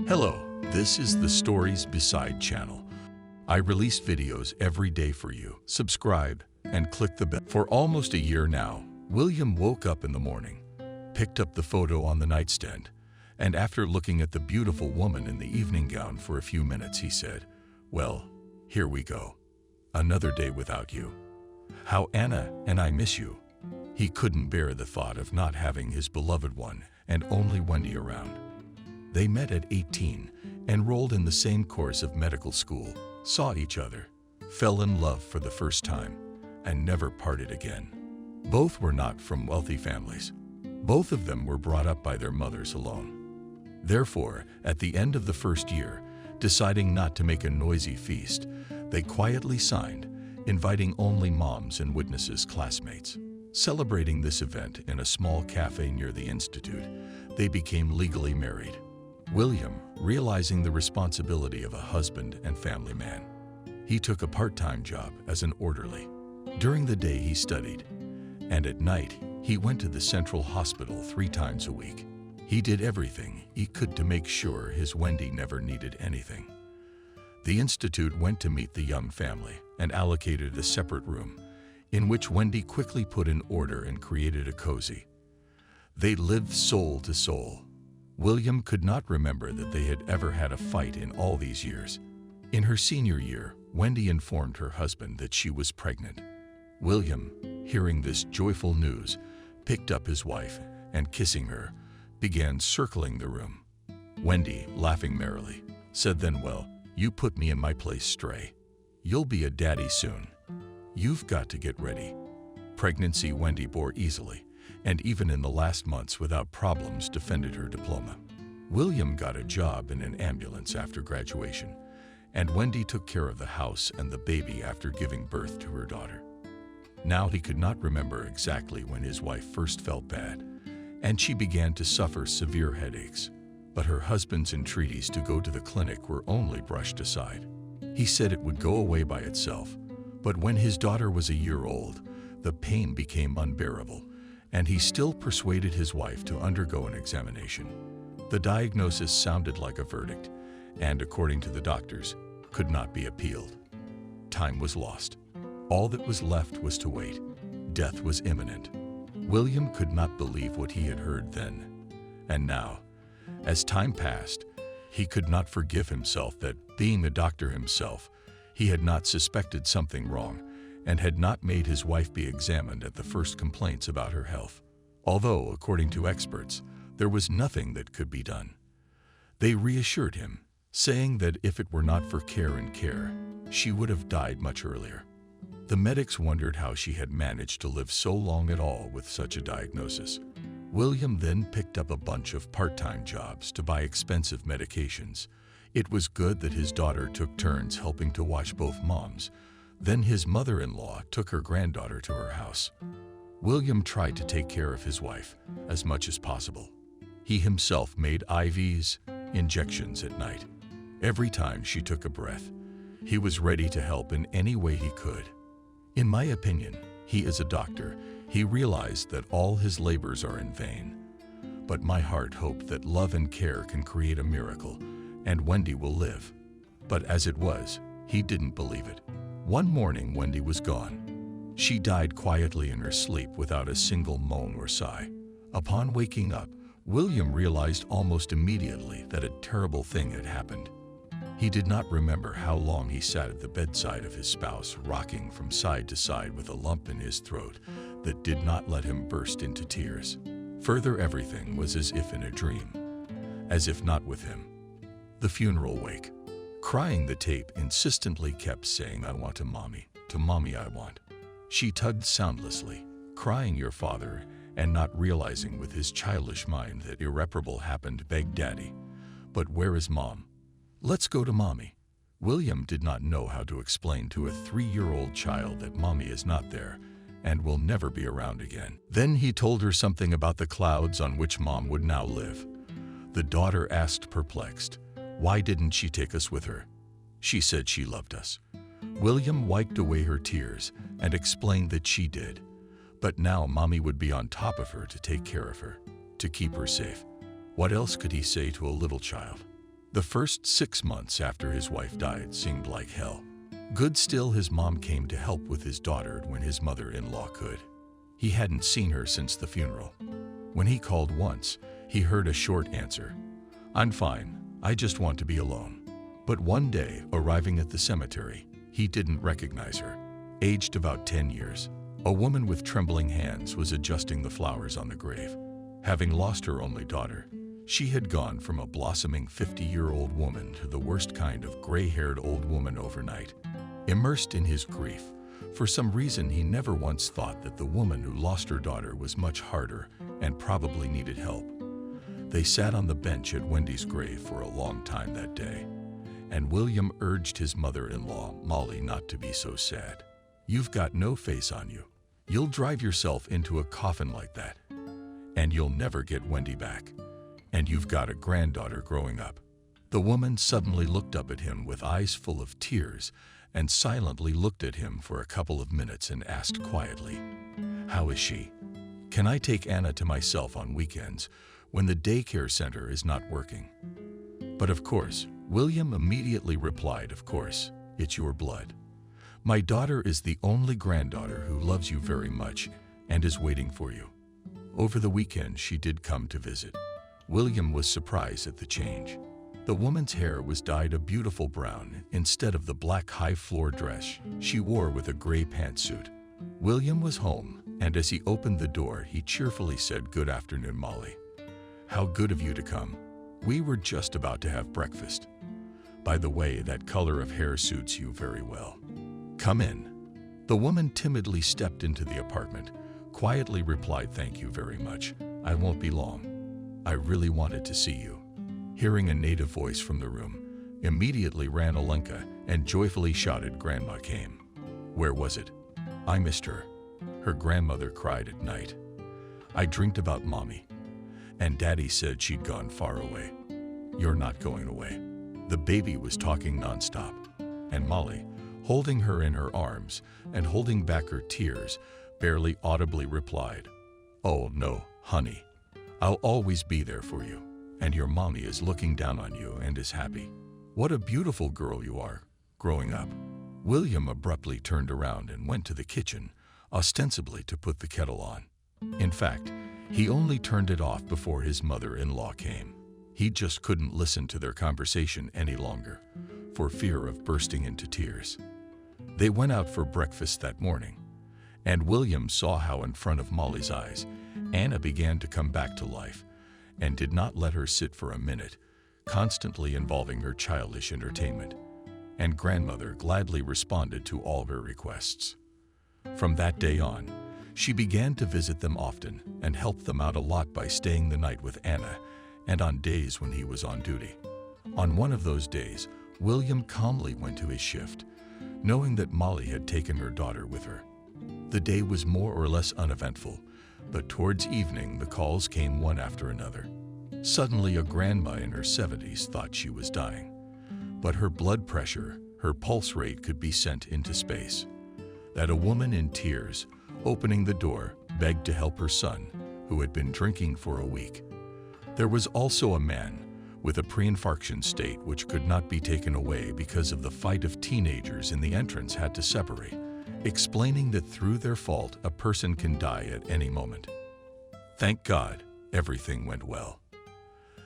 Hello, this is the Stories Beside channel. I release videos every day for you. Subscribe and click the bell. For almost a year now, William woke up in the morning, picked up the photo on the nightstand, and after looking at the beautiful woman in the evening gown for a few minutes, he said, "Well, here we go. Another day without you. How Anna and I miss you." He couldn't bear the thought of not having his beloved one and only Wendy around. They met at 18, enrolled in the same course of medical school, saw each other, fell in love for the first time, and never parted again. Both were not from wealthy families. Both of them were brought up by their mothers alone. Therefore, at the end of the first year, deciding not to make a noisy feast, they quietly signed, inviting only moms and witnesses, classmates. Celebrating this event in a small cafe near the institute, they became legally married. William, realizing the responsibility of a husband and family man, he took a part-time job as an orderly. During the day he studied, and at night he went to the central hospital 3 times a week. He did everything he could to make sure his Wendy never needed anything. The institute went to meet the young family and allocated a separate room, in which Wendy quickly put in order and created a cozy. They lived soul to soul. William could not remember that they had ever had a fight in all these years. In her senior year, Wendy informed her husband that she was pregnant. William, hearing this joyful news, picked up his wife and, kissing her, began circling the room. Wendy, laughing merrily, said then, "Well, you put me in my place, stray. You'll be a daddy soon. You've got to get ready." Pregnancy Wendy bore easily, and even in the last months without problems defended her diploma. William got a job in an ambulance after graduation, and Wendy took care of the house and the baby after giving birth to her daughter. Now he could not remember exactly when his wife first felt bad, and she began to suffer severe headaches, but her husband's entreaties to go to the clinic were only brushed aside. He said it would go away by itself, but when his daughter was a year old, the pain became unbearable, and he still persuaded his wife to undergo an examination. The diagnosis sounded like a verdict, and according to the doctors, could not be appealed. Time was lost. All that was left was to wait. Death was imminent. William could not believe what he had heard then. And now, as time passed, he could not forgive himself that, being a doctor himself, he had not suspected something wrong and had not made his wife be examined at the first complaints about her health. Although, according to experts, there was nothing that could be done. They reassured him, saying that if it were not for care and care, she would have died much earlier. The medics wondered how she had managed to live so long at all with such a diagnosis. William then picked up a bunch of part-time jobs to buy expensive medications. It was good that his daughter took turns helping to watch both moms. Then his mother-in-law took her granddaughter to her house. William tried to take care of his wife as much as possible. He himself made IVs, injections at night. Every time she took a breath, he was ready to help in any way he could. In my opinion, he is a doctor. He realized that all his labors are in vain. But my heart hoped that love and care can create a miracle, and Wendy will live. But as it was, he didn't believe it. One morning, Wendy was gone. She died quietly in her sleep without a single moan or sigh. Upon waking up, William realized almost immediately that a terrible thing had happened. He did not remember how long he sat at the bedside of his spouse, rocking from side to side with a lump in his throat that did not let him burst into tears. Further, everything was as if in a dream, as if not with him. The funeral wake. Crying, the tape insistently kept saying, "I want to mommy I want." She tugged soundlessly, crying your father, and not realizing with his childish mind that irreparable happened, begged daddy, "But where is mom? Let's go to mommy." William did not know how to explain to a 3-year-old child that mommy is not there and will never be around again. Then he told her something about the clouds on which mom would now live. The daughter asked, perplexed, why didn't she take us with her? She said she loved us. William wiped away her tears and explained that she did. But now mommy would be on top of her to take care of her, to keep her safe. What else could he say to a little child? The first 6 months after his wife died seemed like hell. Good still, his mom came to help with his daughter when his mother-in-law could. He hadn't seen her since the funeral. When he called once, he heard a short answer. "I'm fine, I just want to be alone." But one day, arriving at the cemetery, he didn't recognize her. Aged about 10 years, a woman with trembling hands was adjusting the flowers on the grave. Having lost her only daughter, she had gone from a blossoming 50-year-old woman to the worst kind of gray-haired old woman overnight. Immersed in his grief, for some reason he never once thought that the woman who lost her daughter was much harder and probably needed help. They sat on the bench at Wendy's grave for a long time that day, and William urged his mother-in-law, Molly, not to be so sad. "You've got no face on you. You'll drive yourself into a coffin like that, and you'll never get Wendy back. And you've got a granddaughter growing up." The woman suddenly looked up at him with eyes full of tears and silently looked at him for a couple of minutes and asked quietly, "How is she? Can I take Anna to myself on weekends when the daycare center is not working?" But of course, William immediately replied, "Of course, it's your blood. My daughter is the only granddaughter who loves you very much and is waiting for you." Over the weekend, she did come to visit. William was surprised at the change. The woman's hair was dyed a beautiful brown instead of the black high-floor dress she wore with a gray pantsuit. William was home, and as he opened the door, he cheerfully said, "Good afternoon, Molly. How good of you to come. We were just about to have breakfast. By the way, that color of hair suits you very well. Come in." The woman timidly stepped into the apartment, quietly replied, "Thank you very much. I won't be long. I really wanted to see you." Hearing a native voice from the room, immediately ran Alenka and joyfully shouted, "Grandma came." "Where was it? I missed her." Her grandmother cried at night. "I dreamed about Mommy, and Daddy said she'd gone far away." "You're not going away." The baby was talking nonstop, and Molly, holding her in her arms and holding back her tears, barely audibly replied, "Oh no, honey. I'll always be there for you, and your mommy is looking down on you and is happy. What a beautiful girl you are, growing up." William abruptly turned around and went to the kitchen, ostensibly to put the kettle on. In fact, he only turned it off before his mother-in-law came. He just couldn't listen to their conversation any longer, for fear of bursting into tears. They went out for breakfast that morning, and William saw how in front of Molly's eyes, Anna began to come back to life, and did not let her sit for a minute, constantly involving her childish entertainment, and grandmother gladly responded to all her requests. From that day on, she began to visit them often and helped them out a lot by staying the night with Anna and on days when he was on duty. On one of those days, William calmly went to his shift, knowing that Molly had taken her daughter with her. The day was more or less uneventful, but towards evening the calls came one after another. Suddenly, a grandma in her 70s thought she was dying, but her blood pressure, her pulse rate could be sent into space. That a woman in tears, opening the door, begged to help her son, who had been drinking for a week. There was also a man with a pre-infarction state which could not be taken away because of the fight of teenagers in the entrance had to separate, explaining that through their fault a person can die at any moment. Thank God, everything went well.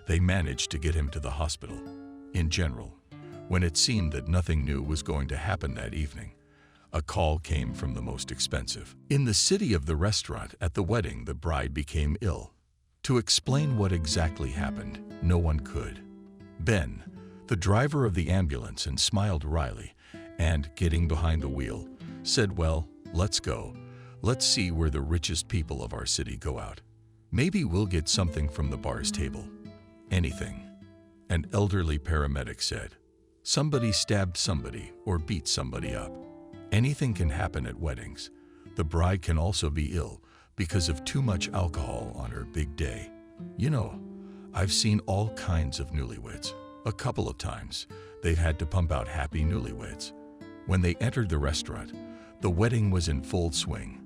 They managed to get him to the hospital. In general, when it seemed that nothing new was going to happen that evening, a call came from the most expensive. In the city of the restaurant at the wedding, the bride became ill. To explain what exactly happened, no one could. Ben, the driver of the ambulance, and smiled wryly, and, getting behind the wheel, said, "Well, let's go. Let's see where the richest people of our city go out. Maybe we'll get something from the bar's table." "Anything," an elderly paramedic said. "Somebody stabbed somebody or beat somebody up. Anything can happen at weddings. The bride can also be ill because of too much alcohol on her big day. You know, I've seen all kinds of newlyweds. A couple of times, they've had to pump out happy newlyweds." When they entered the restaurant, the wedding was in full swing.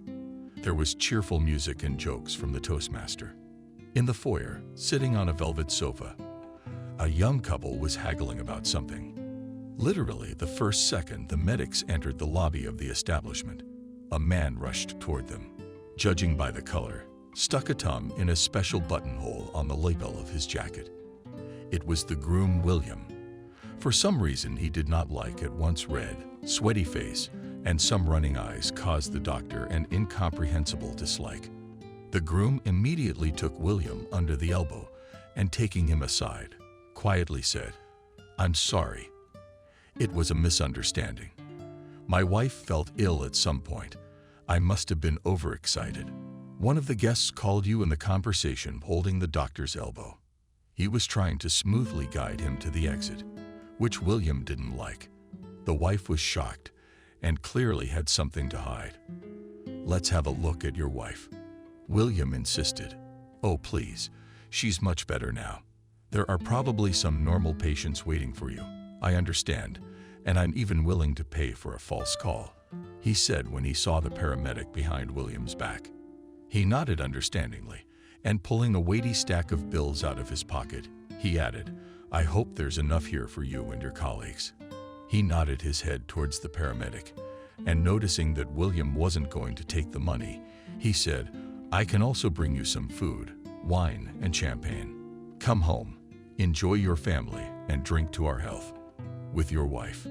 There was cheerful music and jokes from the toastmaster. In the foyer, sitting on a velvet sofa, A young couple was haggling about something. Literally, the first second the medics entered the lobby of the establishment, a man rushed toward them. Judging by the color, stuck a tongue in a special buttonhole on the lapel of his jacket. It was the groom, William. For some reason he did not like at once red, sweaty face, and some running eyes caused the doctor an incomprehensible dislike. The groom immediately took William under the elbow and, taking him aside, quietly said, "I'm sorry. It was a misunderstanding. My wife felt ill at some point. I must have been overexcited. One of the guests called you in the conversation, holding the doctor's elbow. He was trying to smoothly guide him to the exit, which William didn't like. The wife was shocked and clearly had something to hide. Let's have a look at your wife." William insisted. "Oh, please. She's much better now. There are probably some normal patients waiting for you. I understand, and I'm even willing to pay for a false call," he said when he saw the paramedic behind William's back. He nodded understandingly, and pulling a weighty stack of bills out of his pocket, he added, "I hope there's enough here for you and your colleagues." He nodded his head towards the paramedic, and noticing that William wasn't going to take the money, he said, "I can also bring you some food, wine, and champagne. Come home, enjoy your family, and drink to our health. With your wife."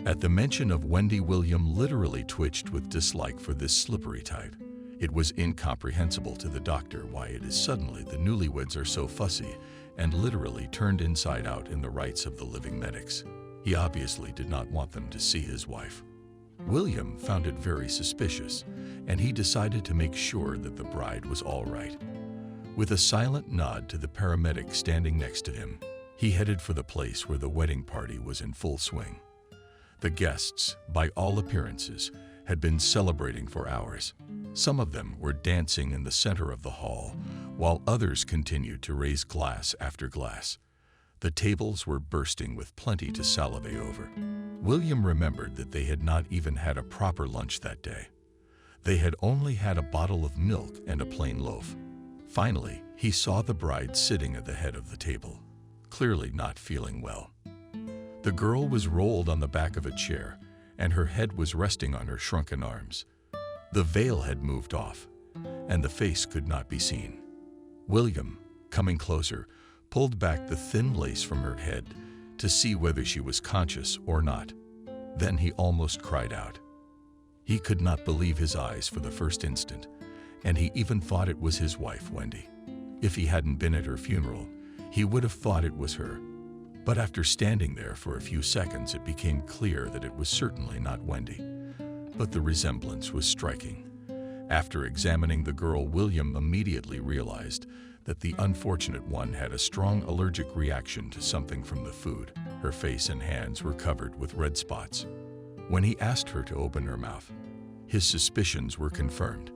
At the mention of Wendy, William literally twitched with dislike for this slippery type. It was incomprehensible to the doctor why it is suddenly the newlyweds are so fussy and literally turned inside out in the rights of the living medics. He obviously did not want them to see his wife. William found it very suspicious, and he decided to make sure that the bride was all right. With a silent nod to the paramedic standing next to him, he headed for the place where the wedding party was in full swing. The guests, by all appearances, had been celebrating for hours. Some of them were dancing in the center of the hall, while others continued to raise glass after glass. The tables were bursting with plenty to salivate over. William remembered that they had not even had a proper lunch that day. They had only had a bottle of milk and a plain loaf. Finally, he saw the bride sitting at the head of the table, clearly not feeling well. The girl was rolled on the back of a chair, and her head was resting on her shrunken arms. The veil had moved off, and the face could not be seen. William, coming closer, pulled back the thin lace from her head to see whether she was conscious or not. Then he almost cried out. He could not believe his eyes for the first instant, and he even thought it was his wife, Wendy. If he hadn't been at her funeral, he would have thought it was her. But after standing there for a few seconds, it became clear that it was certainly not Wendy. But the resemblance was striking. After examining the girl, William immediately realized that the unfortunate one had a strong allergic reaction to something from the food. Her face and hands were covered with red spots. When he asked her to open her mouth, his suspicions were confirmed.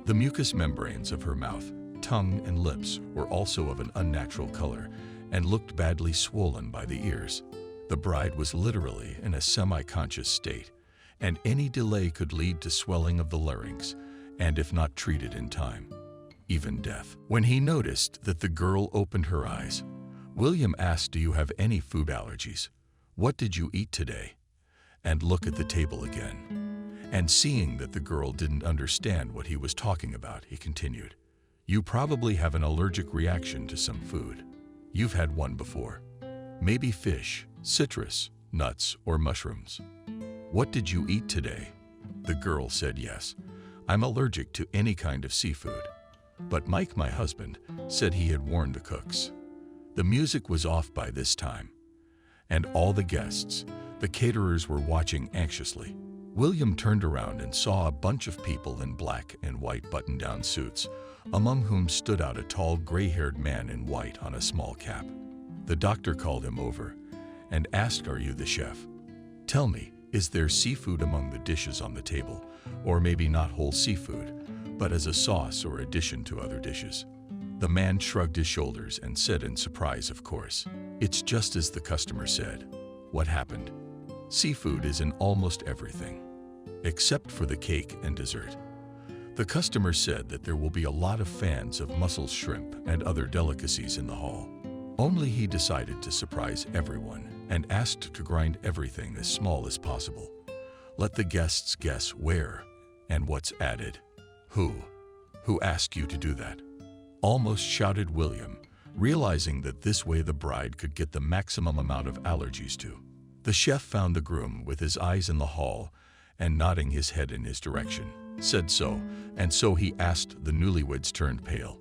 The mucous membranes of her mouth, tongue, and lips were also of an unnatural color and looked badly swollen by the ears. The bride was literally in a semi-conscious state, and any delay could lead to swelling of the larynx, and if not treated in time, even death. When he noticed that the girl opened her eyes, William asked, "Do you have any food allergies? What did you eat today?" And look at the table again. And seeing that the girl didn't understand what he was talking about, he continued, "You probably have an allergic reaction to some food. You've had one before. Maybe fish, citrus, nuts, or mushrooms. What did you eat today?" The girl said, "Yes, I'm allergic to any kind of seafood. But Mike, my husband, said he had warned the cooks." The music was off by this time, and all the guests, the caterers, were watching anxiously. William turned around and saw a bunch of people in black and white button-down suits, among whom stood out a tall, gray-haired man in white on a small cap. The doctor called him over and asked, "Are you the chef? Tell me, is there seafood among the dishes on the table, or maybe not whole seafood, but as a sauce or addition to other dishes?" The man shrugged his shoulders and said in surprise, "Of course. It's just as the customer said." What happened? Seafood is in almost everything, except for the cake and dessert. The customer said that there will be a lot of fans of mussels, shrimp, and other delicacies in the hall. Only he decided to surprise everyone and asked to grind everything as small as possible. Let the guests guess where and what's added. Who asked you to do that? Almost shouted William, realizing that this way the bride could get the maximum amount of allergies too. The chef found the groom with his eyes in the hall and nodding his head in his direction, said so, and so he asked. The newlyweds turned pale.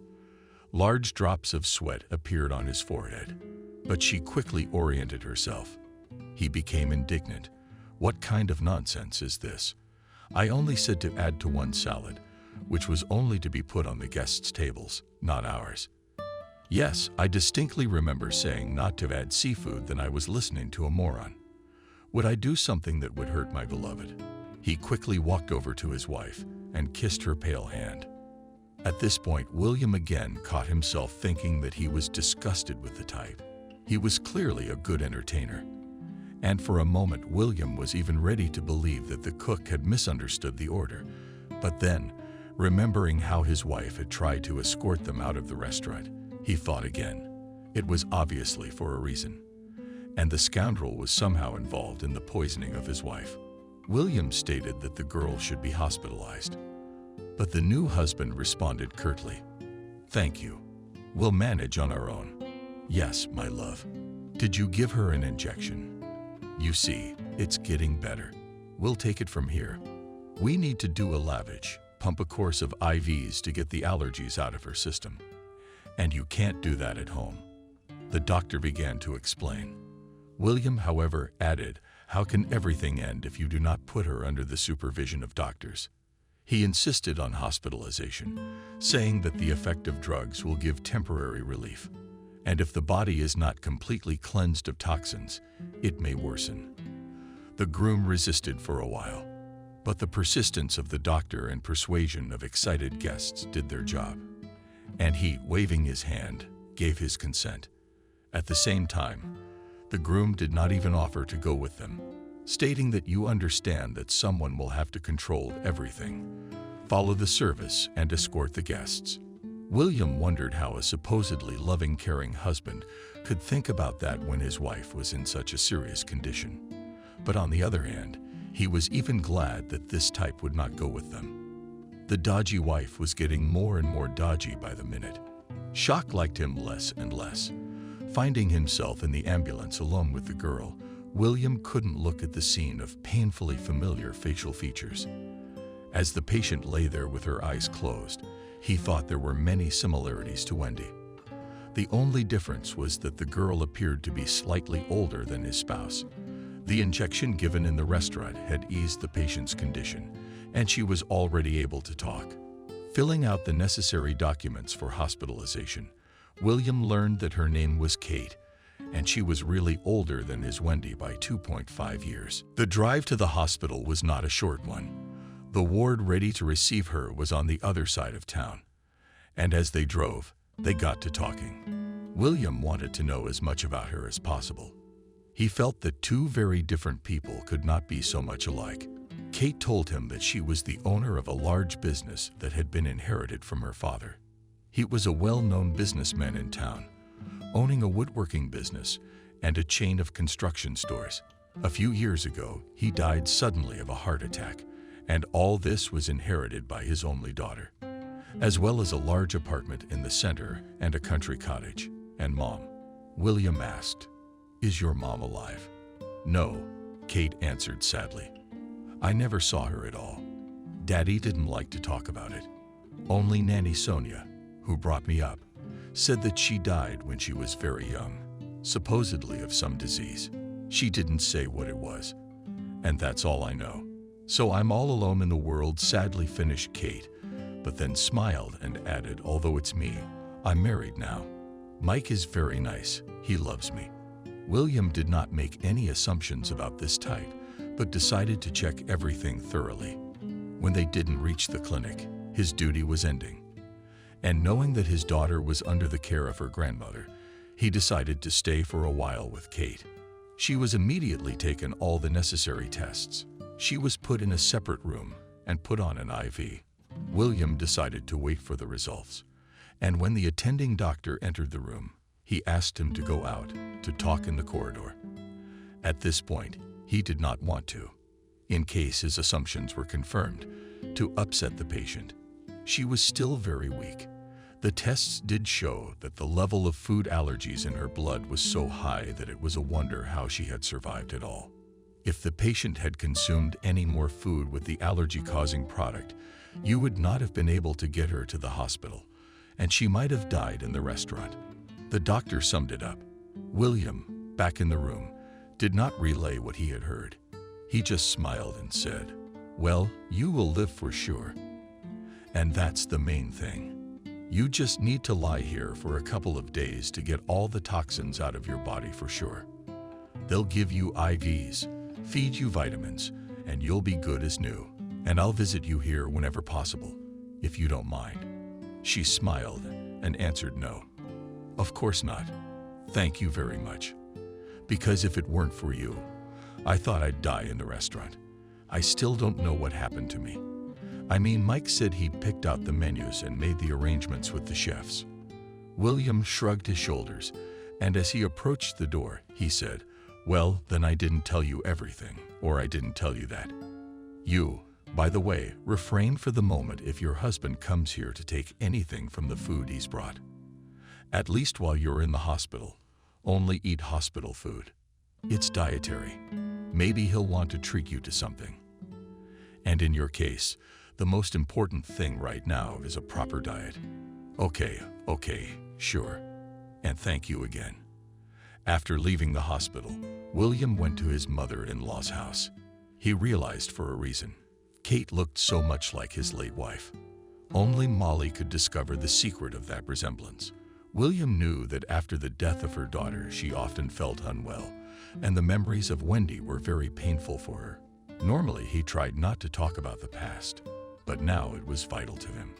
Large drops of sweat appeared on his forehead, but she quickly oriented herself. He became indignant. What kind of nonsense is this? I only said to add to one salad, which was only to be put on the guests' tables, not ours. Yes, I distinctly remember saying not to add seafood. Then I was listening to a moron. Would I do something that would hurt my beloved? He quickly walked over to his wife and kissed her pale hand. At this point, William again caught himself thinking that he was disgusted with the type. He was clearly a good entertainer. And for a moment, William was even ready to believe that the cook had misunderstood the order. But then, remembering how his wife had tried to escort them out of the restaurant, he thought again. It was obviously for a reason. And the scoundrel was somehow involved in the poisoning of his wife. William stated that the girl should be hospitalized. But the new husband responded curtly, "Thank you. We'll manage on our own." "Yes, my love. Did you give her an injection?" "You see, it's getting better. We'll take it from here. We need to do a lavage, pump a course of IVs to get the allergies out of her system. And you can't do that at home." The doctor began to explain. William, however, added, "How can everything end if you do not put her under the supervision of doctors?" He insisted on hospitalization, saying that the effect of drugs will give temporary relief, and if the body is not completely cleansed of toxins, it may worsen. The groom resisted for a while, but the persistence of the doctor and persuasion of excited guests did their job, and he, waving his hand, gave his consent. At the same time, the groom did not even offer to go with them, stating that you understand that someone will have to control everything, follow the service, and escort the guests. William wondered how a supposedly loving, caring husband could think about that when his wife was in such a serious condition. But on the other hand, he was even glad that this type would not go with them. The dodgy wife was getting more and more dodgy by the minute. Shock liked him less and less. Finding himself in the ambulance alone with the girl, William couldn't look at the scene of painfully familiar facial features. As the patient lay there with her eyes closed, he thought there were many similarities to Wendy. The only difference was that the girl appeared to be slightly older than his spouse. The injection given in the restaurant had eased the patient's condition, and she was already able to talk. Filling out the necessary documents for hospitalization, William learned that her name was Kate, and she was really older than his Wendy by 2.5 years. The drive to the hospital was not a short one. The ward ready to receive her was on the other side of town, and as they drove, they got to talking. William wanted to know as much about her as possible. He felt that two very different people could not be so much alike. Kate told him that she was the owner of a large business that had been inherited from her father. He was a well-known businessman in town, owning a woodworking business and a chain of construction stores. A few years ago, he died suddenly of a heart attack, and all this was inherited by his only daughter, as well as a large apartment in the center and a country cottage. And Mom? William asked, "Is your mom alive?" "No," Kate answered sadly. "I never saw her at all. Daddy didn't like to talk about it. Only Nanny Sonia, who brought me up, said that she died when she was very young, supposedly of some disease. She didn't say what it was, and that's all I know. So I'm all alone in the world," sadly finished Kate, but then smiled and added, "Although it's me, I'm married now. Mike is very nice. He loves me." William did not make any assumptions about this type, but decided to check everything thoroughly. When they didn't reach the clinic, his duty was ending. And knowing that his daughter was under the care of her grandmother, he decided to stay for a while with Kate. She was immediately taken all the necessary tests. She was put in a separate room and put on an IV. William decided to wait for the results, and when the attending doctor entered the room, He asked him to go out to talk in the corridor. At this point, he did not want to, in case his assumptions were confirmed, to upset the patient. She was still very weak. The tests did show that the level of food allergies in her blood was so high that it was a wonder how she had survived at all. If the patient had consumed any more food with the allergy-causing product, you would not have been able to get her to the hospital, and she might have died in the restaurant. The doctor summed it up. William, back in the room, did not relay what he had heard. He just smiled and said, "Well, you will live for sure. And that's the main thing. You just need to lie here for a couple of days to get all the toxins out of your body for sure. They'll give you IVs, feed you vitamins, and you'll be good as new. And I'll visit you here whenever possible, if you don't mind." She smiled and answered no. "Of course not. Thank you very much. Because if it weren't for you, I thought I'd die in the restaurant. I still don't know what happened to me. I mean, Mike said he picked out the menus and made the arrangements with the chefs." William shrugged his shoulders, and as he approached the door, he said, "Well, then I didn't tell you everything, or I didn't tell you that. You, by the way, refrain for the moment if your husband comes here to take anything from the food he's brought. At least while you're in the hospital, only eat hospital food. It's dietary. Maybe he'll want to treat you to something. And in your case, the most important thing right now is a proper diet." Okay, sure. And thank you again." After leaving the hospital, William went to his mother-in-law's house. He realized for a reason. Kate looked so much like his late wife. Only Molly could discover the secret of that resemblance. William knew that after the death of her daughter, she often felt unwell, and the memories of Wendy were very painful for her. Normally, he tried not to talk about the past, but now it was vital to him.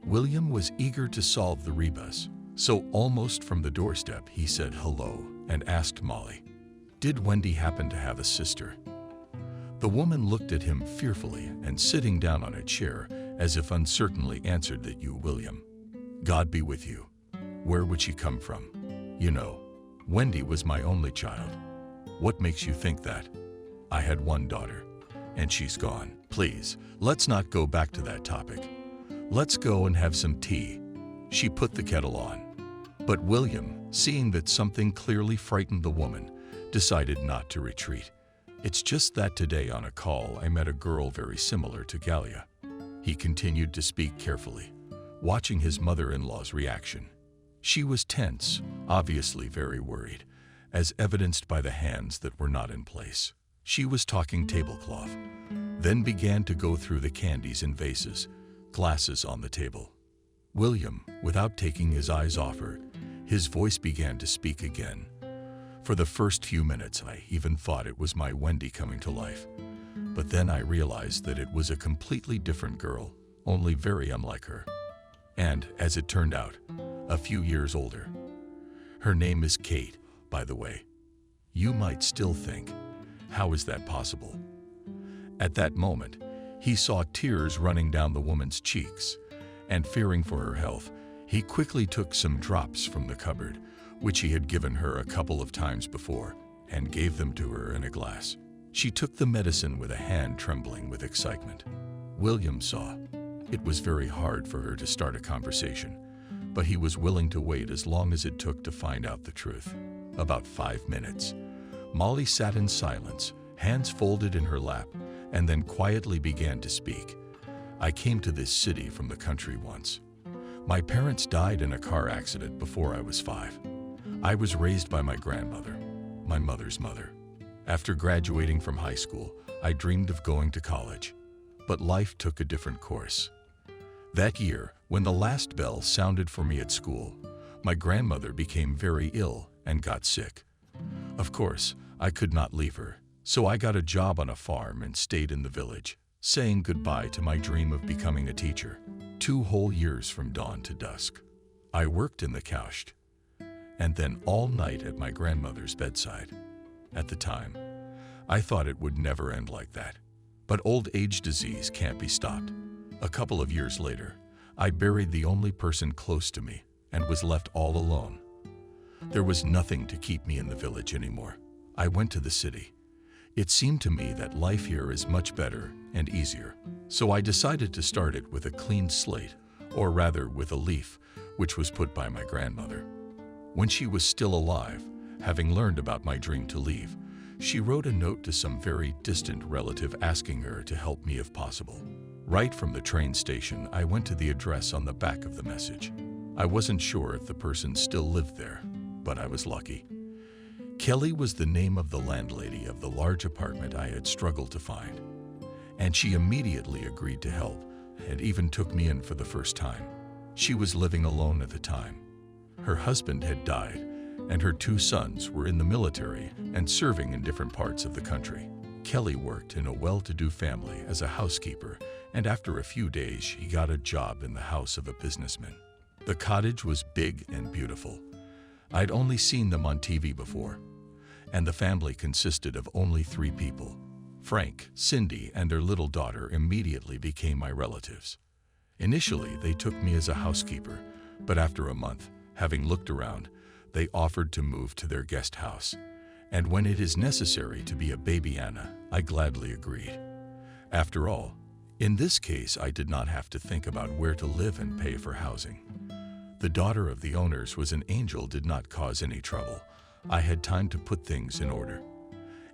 William was eager to solve the rebus, so almost from the doorstep, he said hello and asked Molly, "Did Wendy happen to have a sister?" The woman looked at him fearfully and sitting down on a chair, as if uncertainly answered that you, William. "God be with you. Where would she come from? You know, Wendy was my only child." "What makes you think that?" "I had one daughter, and she's gone." "Please, let's not go back to that topic. Let's go and have some tea." She put the kettle on. But William, seeing that something clearly frightened the woman, decided not to retreat. "It's just that today on a call I met a girl very similar to Galia." He continued to speak carefully, watching his mother-in-law's reaction. She was tense, obviously very worried, as evidenced by the hands that were not in place. She was talking tablecloth, then began to go through the candies in vases, glasses on the table. William, without taking his eyes off her, his voice began to speak again. For the first few minutes, I even thought it was my Wendy coming to life. But then I realized that it was a completely different girl, only very unlike her. And, as it turned out, a few years older. Her name is Kate, by the way. You might still think, how is that possible? At that moment, he saw tears running down the woman's cheeks, and fearing for her health, he quickly took some drops from the cupboard, which he had given her a couple of times before, and gave them to her in a glass. She took the medicine with a hand trembling with excitement. William saw. It was very hard for her to start a conversation, but he was willing to wait as long as it took to find out the truth. About 5 minutes. Molly sat in silence, hands folded in her lap, and then quietly began to speak. "I came to this city from the country once. My parents died in a car accident before I was 5. I was raised by my grandmother, my mother's mother. After graduating from high school, I dreamed of going to college, but life took a different course. That year, when the last bell sounded for me at school, my grandmother became very ill and got sick. Of course, I could not leave her, so I got a job on a farm and stayed in the village, saying goodbye to my dream of becoming a teacher. 2 whole years from dawn to dusk. I worked in the couch, and then all night at my grandmother's bedside. At the time, I thought it would never end like that. But old age disease can't be stopped. A couple of years later, I buried the only person close to me and was left all alone. There was nothing to keep me in the village anymore. I went to the city. It seemed to me that life here is much better and easier. So I decided to start it with a clean slate, or rather with a leaf, which was put by my grandmother. When she was still alive, having learned about my dream to leave, she wrote a note to some very distant relative asking her to help me if possible. Right from the train station, I went to the address on the back of the message. I wasn't sure if the person still lived there, but I was lucky. Kelly was the name of the landlady of the large apartment I had struggled to find, and she immediately agreed to help and even took me in for the first time. She was living alone at the time. Her husband had died, and her 2 sons were in the military and serving in different parts of the country. Kelly worked in a well-to-do family as a housekeeper, and after a few days she got a job in the house of a businessman. The cottage was big and beautiful. I'd only seen them on TV before, and the family consisted of only 3 people. Frank, Cindy, and their little daughter immediately became my relatives. Initially, they took me as a housekeeper, but after a month, having looked around, they offered to move to their guest house. And when it is necessary to be a baby Anna, I gladly agreed. After all, in this case, I did not have to think about where to live and pay for housing. The daughter of the owners was an angel, did not cause any trouble. I had time to put things in order.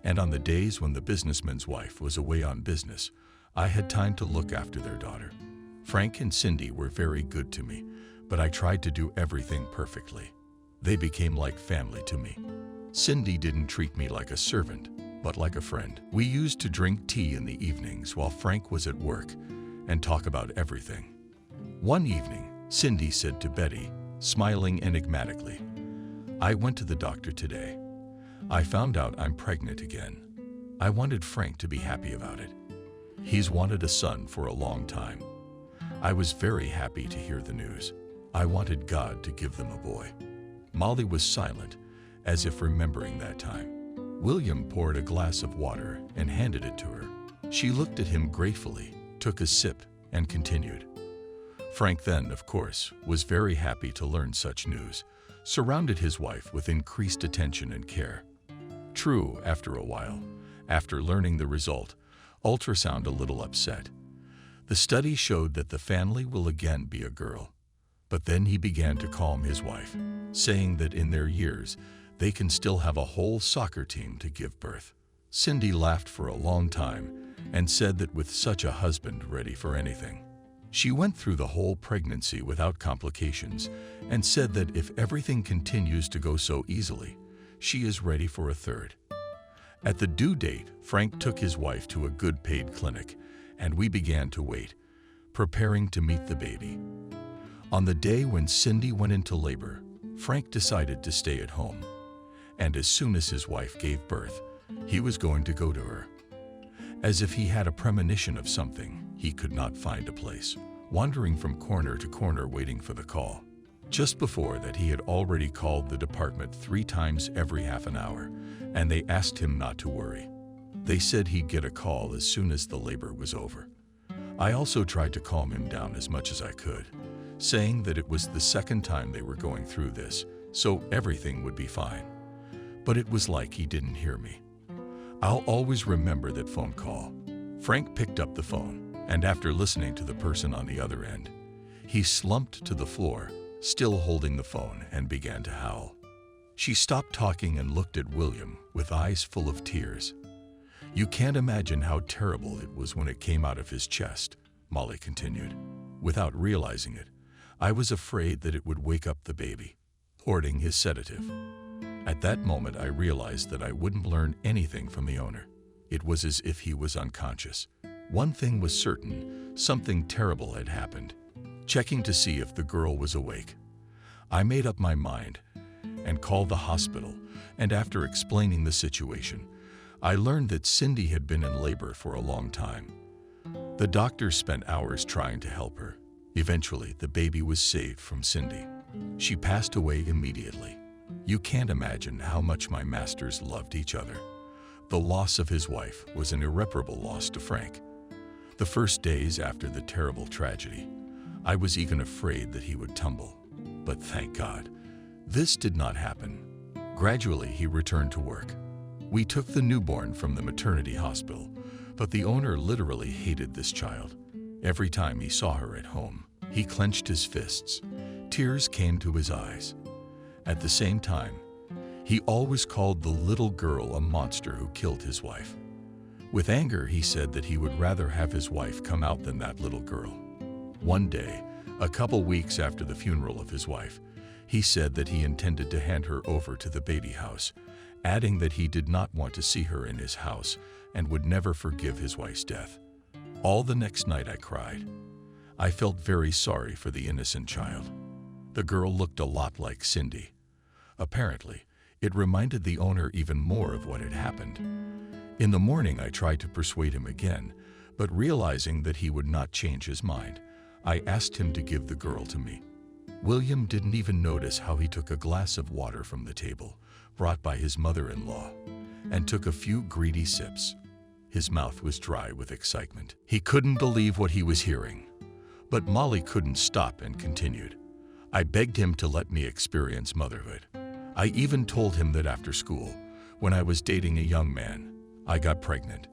And on the days when the businessman's wife was away on business, I had time to look after their daughter. Frank and Cindy were very good to me, but I tried to do everything perfectly. They became like family to me. Cindy didn't treat me like a servant, but like a friend. We used to drink tea in the evenings while Frank was at work and talk about everything. One evening, Cindy said to Betty, smiling enigmatically, "I went to the doctor today. I found out I'm pregnant again. I wanted Frank to be happy about it. He's wanted a son for a long time. I was very happy to hear the news. I wanted God to give them a boy." Molly was silent, as if remembering that time. William poured a glass of water and handed it to her. She looked at him gratefully, took a sip, and continued. Frank then, of course, was very happy to learn such news, surrounded his wife with increased attention and care. True, after a while, after learning the result, ultrasound a little upset. The study showed that the family will again be a girl. But then he began to calm his wife, saying that in their years, they can still have a whole soccer team to give birth. Cindy laughed for a long time and said that with such a husband ready for anything. She went through the whole pregnancy without complications and said that if everything continues to go so easily, she is ready for a third. At the due date, Frank took his wife to a good paid clinic, and we began to wait, preparing to meet the baby. On the day when Cindy went into labor, Frank decided to stay at home. And as soon as his wife gave birth, he was going to go to her. As if he had a premonition of something, he could not find a place, wandering from corner to corner waiting for the call. Just before that, he had already called the department 3 times every half an hour, and they asked him not to worry. They said he'd get a call as soon as the labor was over. I also tried to calm him down as much as I could, saying that it was the second time they were going through this, so everything would be fine. But it was like he didn't hear me. I'll always remember that phone call. Frank picked up the phone, and after listening to the person on the other end, he slumped to the floor, still holding the phone, and began to howl. She stopped talking and looked at William with eyes full of tears. "You can't imagine how terrible it was when it came out of his chest," Molly continued. Without realizing it, I was afraid that it would wake up the baby, hoarding his sedative. At that moment, I realized that I wouldn't learn anything from the owner. It was as if he was unconscious. One thing was certain, something terrible had happened. Checking to see if the girl was awake, I made up my mind and called the hospital, and after explaining the situation, I learned that Cindy had been in labor for a long time. The doctors spent hours trying to help her. Eventually, the baby was saved from Cindy. She passed away immediately. You can't imagine how much my masters loved each other. The loss of his wife was an irreparable loss to Frank. The first days after the terrible tragedy, I was even afraid that he would tumble. But thank God, This did not happen. Gradually, he returned to work. We took the newborn from the maternity hospital, but the owner literally hated this child. Every time he saw her at home, he clenched his fists. Tears came to his eyes. At the same time, he always called the little girl a monster who killed his wife. With anger, he said that he would rather have his wife come out than that little girl. One day, a couple weeks after the funeral of his wife, he said that he intended to hand her over to the baby house, adding that he did not want to see her in his house and would never forgive his wife's death. All the next night I cried. I felt very sorry for the innocent child. The girl looked a lot like Cindy. Apparently, it reminded the owner even more of what had happened. In the morning, I tried to persuade him again, but realizing that he would not change his mind, I asked him to give the girl to me. William didn't even notice how he took a glass of water from the table, brought by his mother-in-law, and took a few greedy sips. His mouth was dry with excitement. He couldn't believe what he was hearing. But Molly couldn't stop and continued. I begged him to let me experience motherhood. I even told him that after school, when I was dating a young man, I got pregnant.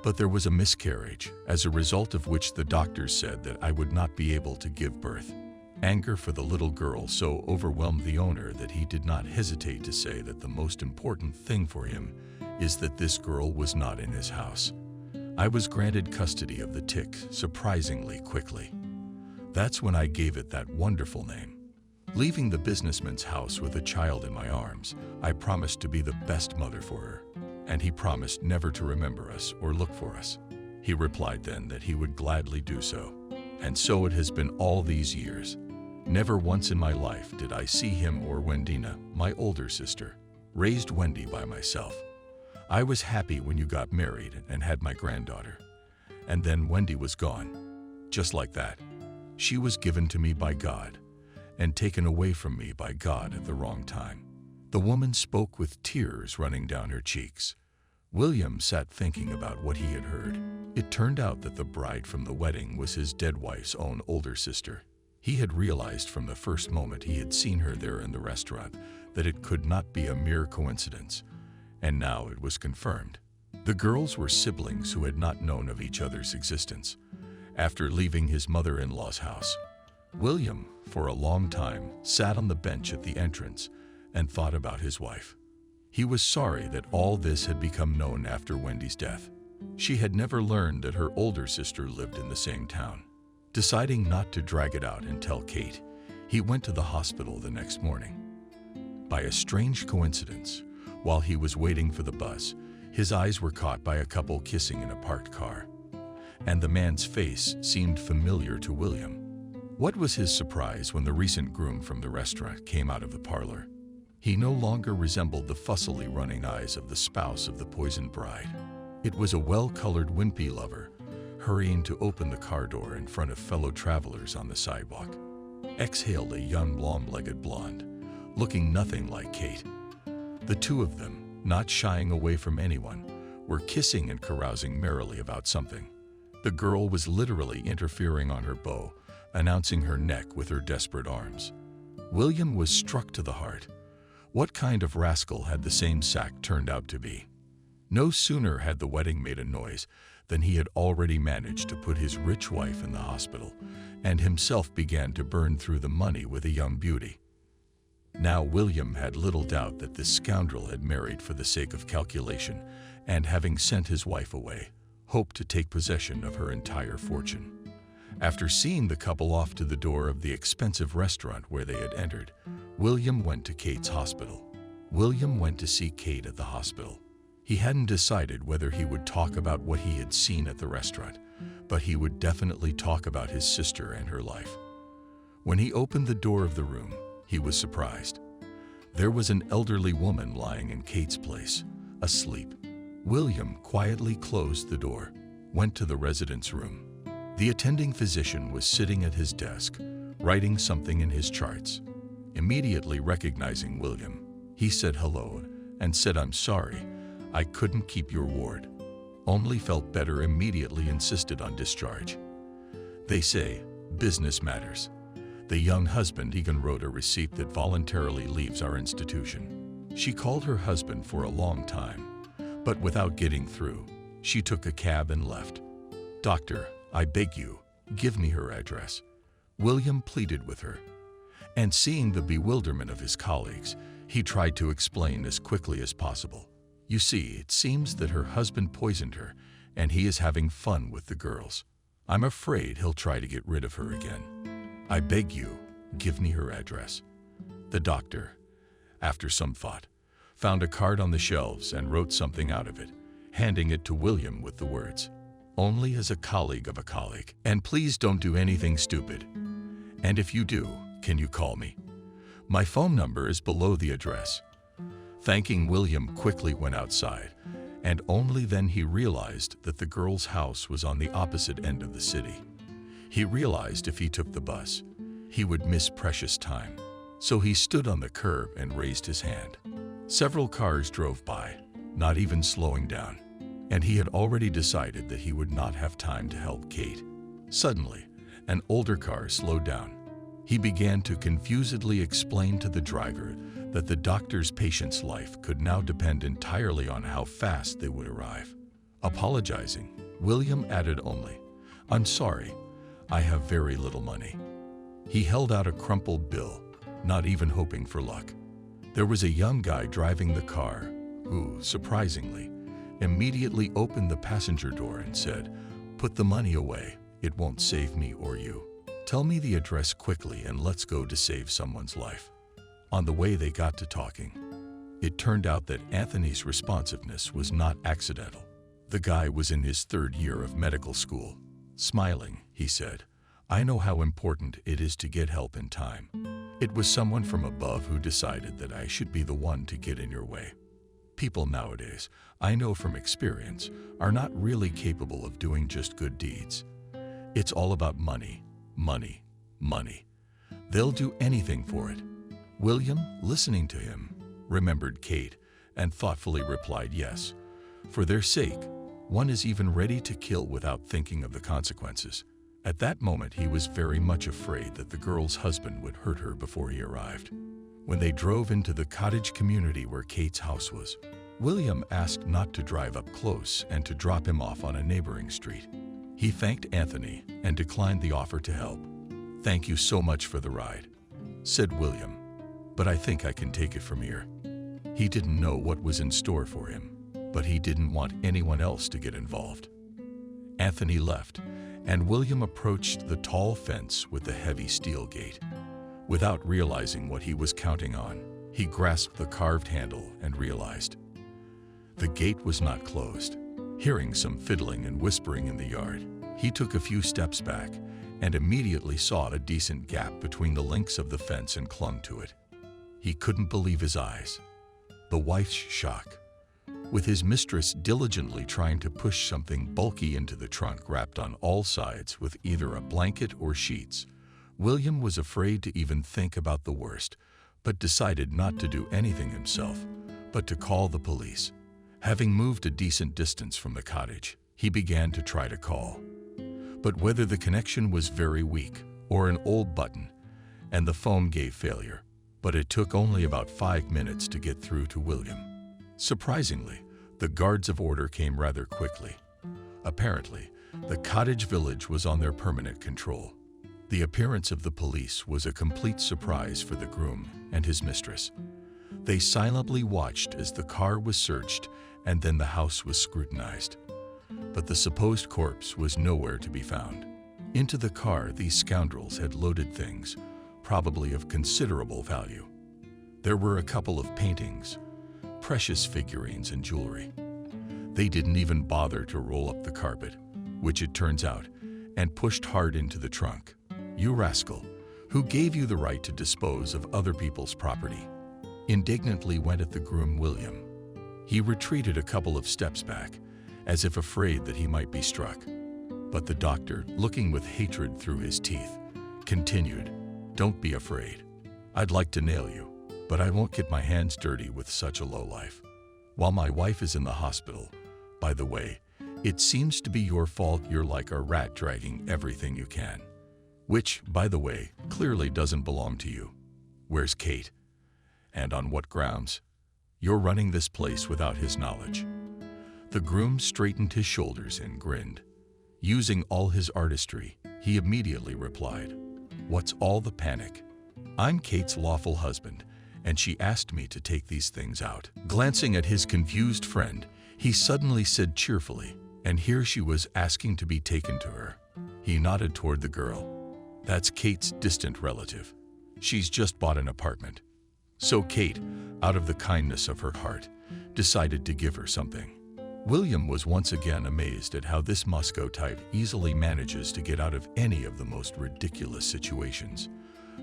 But there was a miscarriage, as a result of which the doctors said that I would not be able to give birth. Anger for the little girl so overwhelmed the owner that he did not hesitate to say that the most important thing for him is that this girl was not in his house. I was granted custody of the tick surprisingly quickly. That's when I gave it that wonderful name. Leaving the businessman's house with a child in my arms, I promised to be the best mother for her, and he promised never to remember us or look for us. He replied then that he would gladly do so. And so it has been all these years. Never once in my life did I see him or Wendina, my older sister. Raised Wendy by myself. I was happy when you got married and had my granddaughter. And then Wendy was gone. Just like that. She was given to me by God and taken away from me by God at the wrong time. The woman spoke with tears running down her cheeks. William sat thinking about what he had heard. It turned out that the bride from the wedding was his dead wife's own older sister. He had realized from the first moment he had seen her there in the restaurant that it could not be a mere coincidence, and now it was confirmed. The girls were siblings who had not known of each other's existence. After leaving his mother-in-law's house, William, for a long time, sat on the bench at the entrance and thought about his wife. He was sorry that all this had become known after Wendy's death. She had never learned that her older sister lived in the same town. Deciding not to drag it out and tell Kate, he went to the hospital the next morning. By a strange coincidence, while he was waiting for the bus, his eyes were caught by a couple kissing in a parked car, and the man's face seemed familiar to William. What was his surprise when the recent groom from the restaurant came out of the parlor? He no longer resembled the fussily running eyes of the spouse of the poisoned bride. It was a well-colored wimpy lover, hurrying to open the car door in front of fellow travelers on the sidewalk. Exhaled a young long-legged blonde, looking nothing like Kate. The two of them, not shying away from anyone, were kissing and carousing merrily about something. The girl was literally interfering on her beau, announcing her neck with her desperate arms. William was struck to the heart. What kind of rascal had the same sack turned out to be? No sooner had the wedding made a noise than he had already managed to put his rich wife in the hospital, and himself began to burn through the money with a young beauty. Now William had little doubt that this scoundrel had married for the sake of calculation, and having sent his wife away, hoped to take possession of her entire fortune. After seeing the couple off to the door of the expensive restaurant where they had entered, William went to Kate's hospital. William went to see Kate at the hospital. He hadn't decided whether he would talk about what he had seen at the restaurant, but he would definitely talk about his sister and her life. When he opened the door of the room, he was surprised. There was an elderly woman lying in Kate's place, asleep. William quietly closed the door, went to the resident's room. The attending physician was sitting at his desk, writing something in his charts. Immediately recognizing William, he said hello and said, "I'm sorry, I couldn't keep your ward." Only felt better immediately insisted on discharge. They say, business matters. The young husband even wrote a receipt that voluntarily leaves our institution. She called her husband for a long time, but without getting through, she took a cab and left. "Doctor, I beg you, give me her address," William pleaded with her. And seeing the bewilderment of his colleagues, he tried to explain as quickly as possible. "You see, it seems that her husband poisoned her, and he is having fun with the girls. I'm afraid he'll try to get rid of her again. I beg you, give me her address." The doctor, after some thought, found a card on the shelves and wrote something out of it, handing it to William with the words, "Only as a colleague of a colleague. And please don't do anything stupid. And if you do, can you call me? My phone number is below the address." Thanking William quickly went outside, and only then he realized that the girl's house was on the opposite end of the city. He realized if he took the bus, he would miss precious time. So he stood on the curb and raised his hand. Several cars drove by, not even slowing down, and he had already decided that he would not have time to help Kate. Suddenly, an older car slowed down. He began to confusedly explain to the driver that the doctor's patient's life could now depend entirely on how fast they would arrive. Apologizing, William added only, "I'm sorry, I have very little money." He held out a crumpled bill, not even hoping for luck. There was a young guy driving the car who, surprisingly, immediately opened the passenger door and said, "Put the money away, it won't save me or you. Tell me the address quickly and let's go to save someone's life." On the way they got to talking. It turned out that Anthony's responsiveness was not accidental. The guy was in his 3rd year of medical school. Smiling, he said, "I know how important it is to get help in time. It was someone from above who decided that I should be the one to get in your way. People nowadays, I know from experience, are not really capable of doing just good deeds. It's all about money, money, money. They'll do anything for it." William, listening to him, remembered Kate and thoughtfully replied yes. For their sake, one is even ready to kill without thinking of the consequences. At that moment, he was very much afraid that the girl's husband would hurt her before he arrived. When they drove into the cottage community where Kate's house was, William asked not to drive up close and to drop him off on a neighboring street. He thanked Anthony and declined the offer to help. "Thank you so much for the ride," said William, "but I think I can take it from here." He didn't know what was in store for him, but he didn't want anyone else to get involved. Anthony left, and William approached the tall fence with the heavy steel gate. Without realizing what he was counting on, he grasped the carved handle and realized the gate was not closed. Hearing some fiddling and whispering in the yard, he took a few steps back and immediately saw a decent gap between the links of the fence and clung to it. He couldn't believe his eyes. The wife's shock, with his mistress diligently trying to push something bulky into the trunk wrapped on all sides with either a blanket or sheets. William was afraid to even think about the worst, but decided not to do anything himself, but to call the police. Having moved a decent distance from the cottage, he began to try to call. But whether the connection was very weak or an old button, and the phone gave failure, but it took only about 5 minutes to get through to William. Surprisingly, the guards of order came rather quickly. Apparently, the cottage village was on their permanent control. The appearance of the police was a complete surprise for the groom and his mistress. They silently watched as the car was searched and then the house was scrutinized. But the supposed corpse was nowhere to be found. Into the car these scoundrels had loaded things, probably of considerable value. There were a couple of paintings, precious figurines and jewelry. They didn't even bother to roll up the carpet, which it turns out, and pushed hard into the trunk. "You rascal, who gave you the right to dispose of other people's property?" indignantly went at the groom William. He retreated a couple of steps back, as if afraid that he might be struck. But the doctor, looking with hatred through his teeth, continued, "Don't be afraid. I'd like to nail you, but I won't get my hands dirty with such a lowlife. While my wife is in the hospital, by the way, it seems to be your fault. You're like a rat dragging everything you can." which, by the way, clearly doesn't belong to you. Where's Kate? And on what grounds? You're running this place without his knowledge." The groom straightened his shoulders and grinned. Using all his artistry, he immediately replied, "What's all the panic? I'm Kate's lawful husband, and she asked me to take these things out." Glancing at his confused friend, he suddenly said cheerfully, "And here she was asking to be taken to her." He nodded toward the girl. "That's Kate's distant relative. She's just bought an apartment." So Kate, out of the kindness of her heart, decided to give her something. William was once again amazed at how this Moscow type easily manages to get out of any of the most ridiculous situations.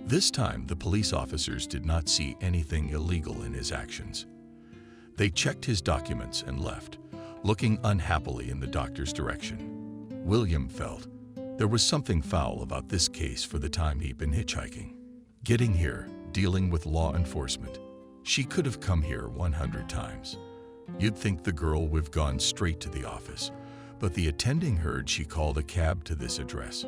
This time, the police officers did not see anything illegal in his actions. They checked his documents and left, looking unhappily in the doctor's direction. William felt there was something foul about this case for the time he'd been hitchhiking. Getting here, dealing with law enforcement, she could have come here 100 times. You'd think the girl would have gone straight to the office, but the attending heard she called a cab to this address.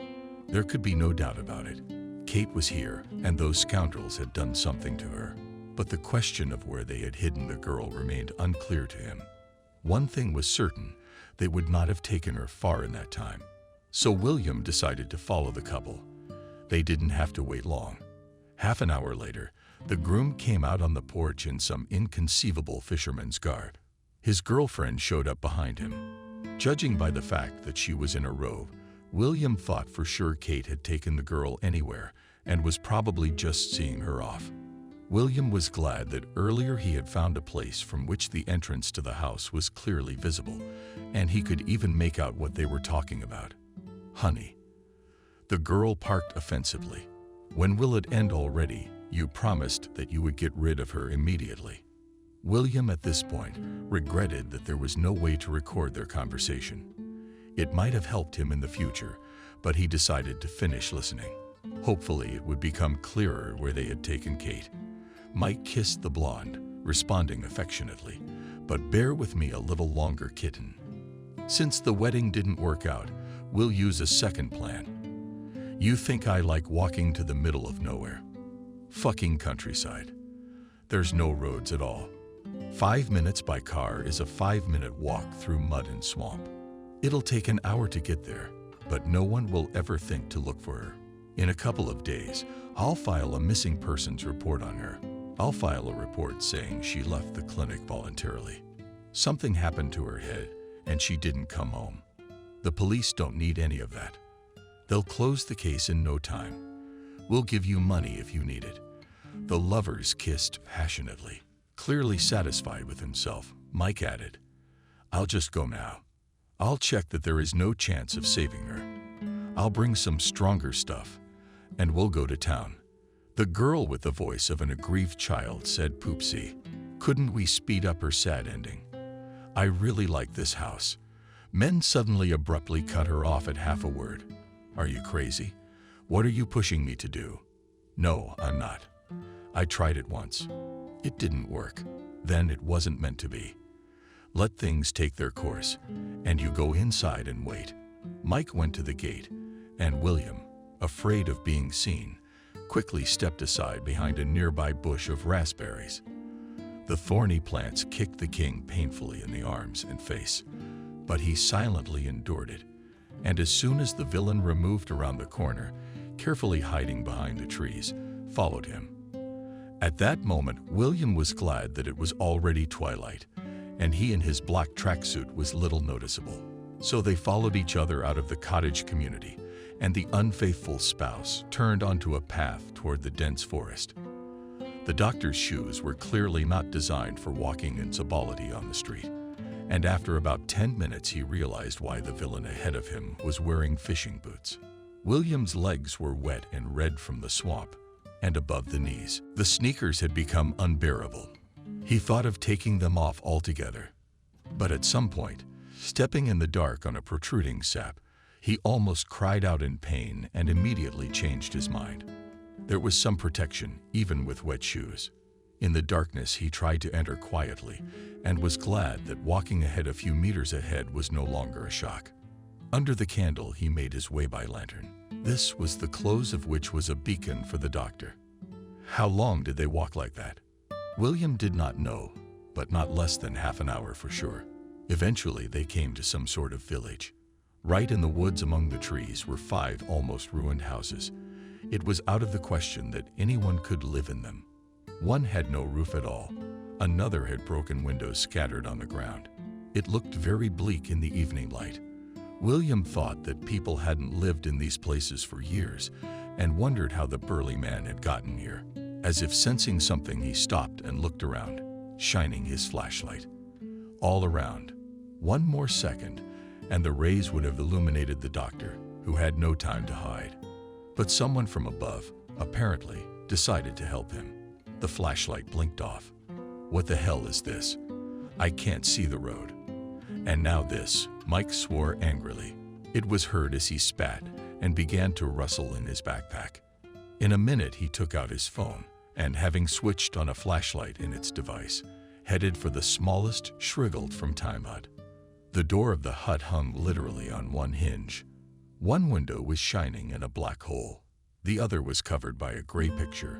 There could be no doubt about it. Kate was here, and those scoundrels had done something to her. But the question of where they had hidden the girl remained unclear to him. One thing was certain, they would not have taken her far in that time. So William decided to follow the couple. They didn't have to wait long. Half an hour later, the groom came out on the porch in some inconceivable fisherman's garb. His girlfriend showed up behind him. Judging by the fact that she was in a robe, William thought for sure Kate had taken the girl anywhere and was probably just seeing her off. William was glad that earlier he had found a place from which the entrance to the house was clearly visible, and he could even make out what they were talking about. "Honey." The girl parked offensively. "When will it end already? You promised that you would get rid of her immediately." William, at this point, regretted that there was no way to record their conversation. It might have helped him in the future, but he decided to finish listening. Hopefully, it would become clearer where they had taken Kate. Mike kissed the blonde, responding affectionately, "But bear with me a little longer, kitten. Since the wedding didn't work out, we'll use a second plan. You think I like walking to the middle of nowhere? Fucking countryside. There's no roads at all. 5 minutes by car is a 5-minute walk through mud and swamp. It'll take an hour to get there, but no one will ever think to look for her. In a couple of days, I'll file a missing persons report on her. I'll file a report saying she left the clinic voluntarily. Something happened to her head, and she didn't come home. The police don't need any of that. They'll close the case in no time. We'll give you money if you need it." The lovers kissed passionately. Clearly satisfied with himself, Mike added, "I'll just go now. I'll check that there is no chance of saving her. I'll bring some stronger stuff, and we'll go to town." The girl with the voice of an aggrieved child said, "Poopsie, couldn't we speed up her sad ending? I really like this house." Men suddenly abruptly cut her off at half a word. "Are you crazy? What are you pushing me to do?" "No, I'm not. I tried it once. It didn't work. Then it wasn't meant to be. Let things take their course, and you go inside and wait." Mike went to the gate, and William, afraid of being seen, quickly stepped aside behind a nearby bush of raspberries. The thorny plants kicked the king painfully in the arms and face, but he silently endured it, and as soon as the villain removed around the corner, carefully hiding behind the trees, followed him. At that moment, William was glad that it was already twilight, and he in his black tracksuit was little noticeable. So they followed each other out of the cottage community, and the unfaithful spouse turned onto a path toward the dense forest. The doctor's shoes were clearly not designed for walking in sobriety on the street, and after about 10 minutes he realized why the villain ahead of him was wearing fishing boots. William's legs were wet and red from the swamp, and above the knees, the sneakers had become unbearable. He thought of taking them off altogether, but at some point, stepping in the dark on a protruding sap, he almost cried out in pain and immediately changed his mind. There was some protection, even with wet shoes. In the darkness, he tried to enter quietly and was glad that walking ahead a few meters ahead was no longer a shock. Under the candle, he made his way by lantern. This was the close of which was a beacon for the doctor. How long did they walk like that? William did not know, but not less than half an hour for sure. Eventually, they came to some sort of village. Right in the woods among the trees were 5 almost ruined houses. It was out of the question that anyone could live in them. One had no roof at all. Another had broken windows scattered on the ground. It looked very bleak in the evening light. William thought that people hadn't lived in these places for years and wondered how the burly man had gotten here. As if sensing something, he stopped and looked around, shining his flashlight. All around. One more second, and the rays would have illuminated the doctor, who had no time to hide. But someone from above, apparently, decided to help him. The flashlight blinked off. What the hell is this? I can't see the road. And now this, Mike swore angrily. It was heard as he spat and began to rustle in his backpack. In a minute, he took out his phone and, having switched on a flashlight in its device, headed for the smallest shriggled from time hut. The door of the hut hung literally on one hinge. One window was shining in a black hole. The other was covered by a gray picture,